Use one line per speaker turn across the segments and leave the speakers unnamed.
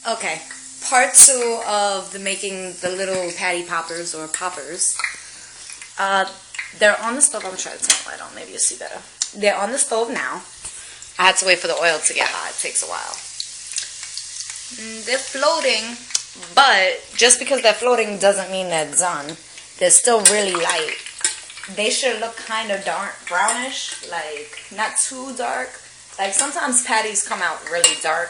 Okay, part two of the making the little patty poppers or poppers. They're on the stove. I'm gonna try to turn the light on. Maybe you'll see better. They're on the stove now. I had to wait for the oil to get hot. It takes a while. They're floating, but just because they're floating doesn't mean they're done. They're still really light. They should look kind of dark, brownish, like not too dark. Like sometimes patties come out really dark,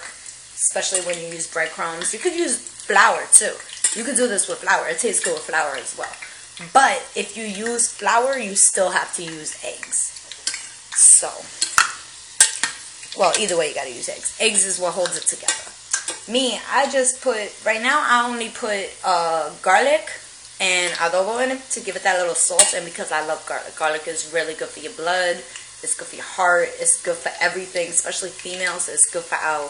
especially when you use breadcrumbs. You could use flour too. You could do this with flour. It tastes good with flour as well. But if you use flour, you still have to use eggs. So, well, either way, you gotta use eggs. Eggs is what holds it together. Me, I just put, right now, I only put garlic and adobo in it to give it that little salt. And because I love garlic, garlic is really good for your blood. It's good for your heart. It's good for everything, especially females. It's good for our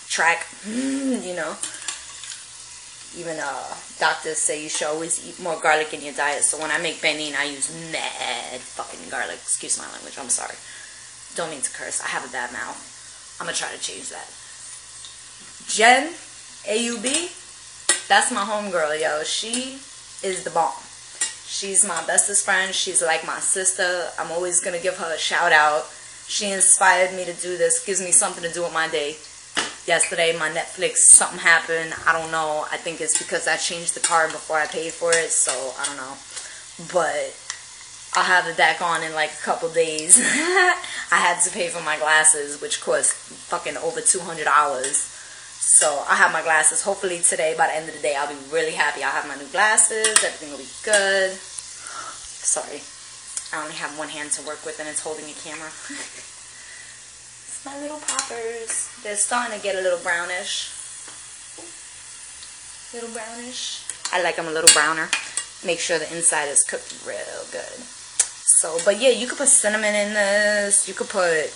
track, you know. Even doctors say you should always eat more garlic in your diet. So when I make benin, I use mad fucking garlic. Excuse my language. I'm sorry. Don't mean to curse. I have a bad mouth. I'm going to try to change that. Jen, AUB, that's my homegirl, yo. She is the bomb. She's my bestest friend. She's like my sister. I'm always going to give her a shout out. She inspired me to do this. Gives me something to do with my day. Yesterday, my Netflix, something happened. I don't know. I think it's because I changed the card before I paid for it. So, I don't know. But I'll have it back on in like a couple days. I had to pay for my glasses, which cost fucking over $200. So, I'll have my glasses hopefully today. By the end of the day, I'll be really happy. I'll have my new glasses. Everything will be good. Sorry. I only have one hand to work with and it's holding a camera. My little poppers. They're starting to get a little brownish. Little brownish. I like them a little browner. Make sure the inside is cooked real good. So, but yeah, you could put cinnamon in this. You could put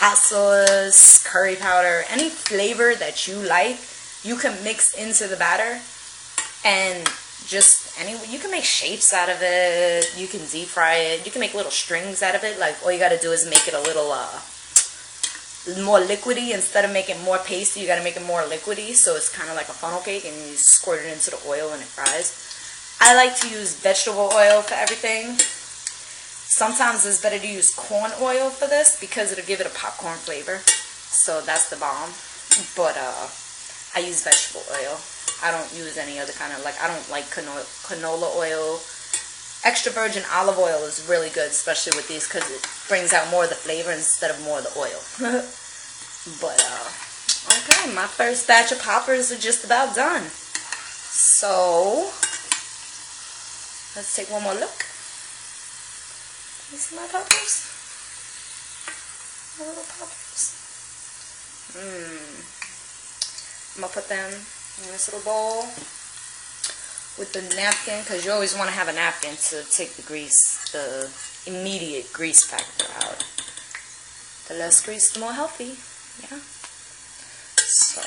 hot sauce, curry powder, any flavor that you like. You can mix into the batter. And just you can make shapes out of it. You can deep fry it. You can make little strings out of it. Like, all you got to do is make it a little more liquidy. Instead of making more pasty, you got to make it more liquidy, so it's kind of like a funnel cake, and you squirt it into the oil and it fries. I like to use vegetable oil for everything. Sometimes it's better to use corn oil for this because it'll give it a popcorn flavor, so that's the bomb. But I use vegetable oil. I don't use any other kind of, like, I don't like canola oil. Extra virgin olive oil is really good, especially with these, because it brings out more of the flavor instead of more of the oil. But, okay, my first batch of poppers are just about done. So, let's take one more look. You see my poppers? My little poppers. I'm going to put them in this little bowl with the napkin, because you always want to have a napkin to take the grease, the immediate grease factor out. The less grease, the more healthy. Yeah. So,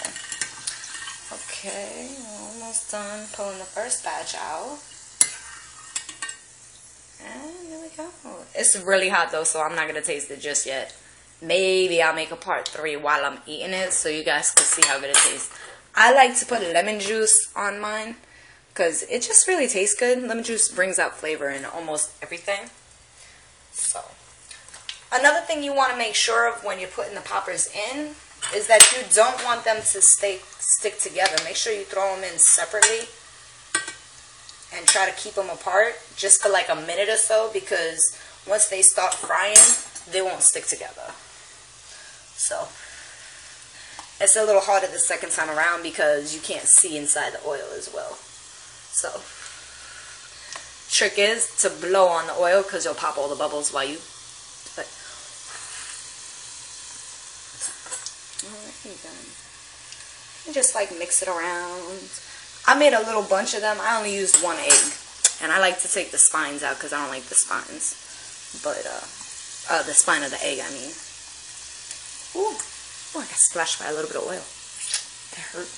okay, we're almost done pulling the first batch out. And there we go. It's really hot though, so I'm not going to taste it just yet. Maybe I'll make a part 3 while I'm eating it, so you guys can see how good it tastes. I like to put lemon juice on mine, because it just really tastes good. Lemon juice brings out flavor in almost everything. So, another thing you want to make sure of when you're putting the poppers in is that you don't want them to stick together. Make sure you throw them in separately and try to keep them apart just for like a minute or so, because once they start frying, they won't stick together. So, it's a little harder the second time around because you can't see inside the oil as well. So, trick is to blow on the oil, because you'll pop all the bubbles while you do it. You just like mix it around. I made a little bunch of them. I only used one egg, and I like to take the spines out because I don't like the spines. But the spine of the egg, I mean. Ooh, I got splashed by a little bit of oil. That hurt.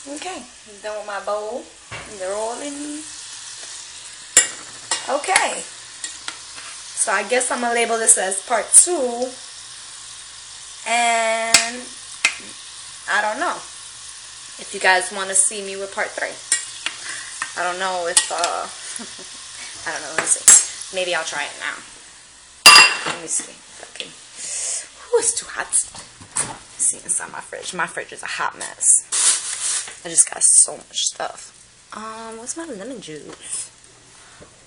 Okay, I'm done with my bowl. They're all in. Okay. So I guess I'm going to label this as part 2. And I don't know. if you guys want to see me with part 3. I don't know if, I don't know, let's see. Maybe I'll try it now. Let me see if I can. Ooh, it's too hot. Let's see inside my fridge. My fridge is a hot mess. I just got so much stuff. What's my lemon juice?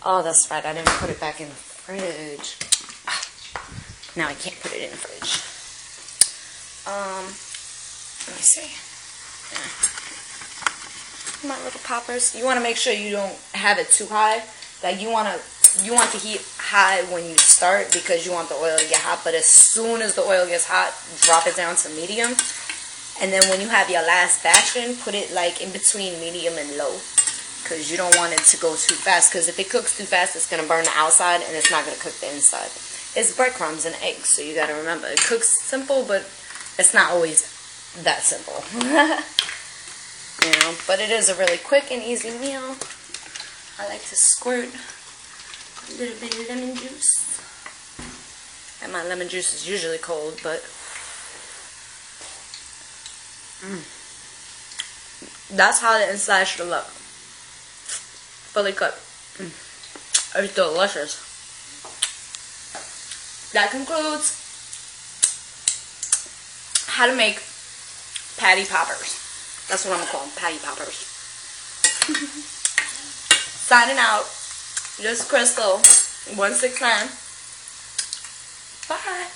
Oh, that's right. I didn't put it back in the fridge. Now I can't put it in the fridge. Let me see. My little poppers. You want to make sure you don't have it too high. Like you want the heat high when you start because you want the oil to get hot. But as soon as the oil gets hot, drop it down to medium. And then when you have your last batch in, put it like in between medium and low. Because you don't want it to go too fast. Because if it cooks too fast, it's going to burn the outside and it's not going to cook the inside. It's breadcrumbs and eggs, so you got to remember. It cooks simple, but it's not always that simple. You know, but it is a really quick and easy meal. I like to squirt a little bit of lemon juice. And my lemon juice is usually cold, but that's how the inside should look. Fully cooked. It's delicious. That concludes how to make patty poppers. That's what I'm going to call them, patty poppers. Signing out. Just Crystal169. Bye.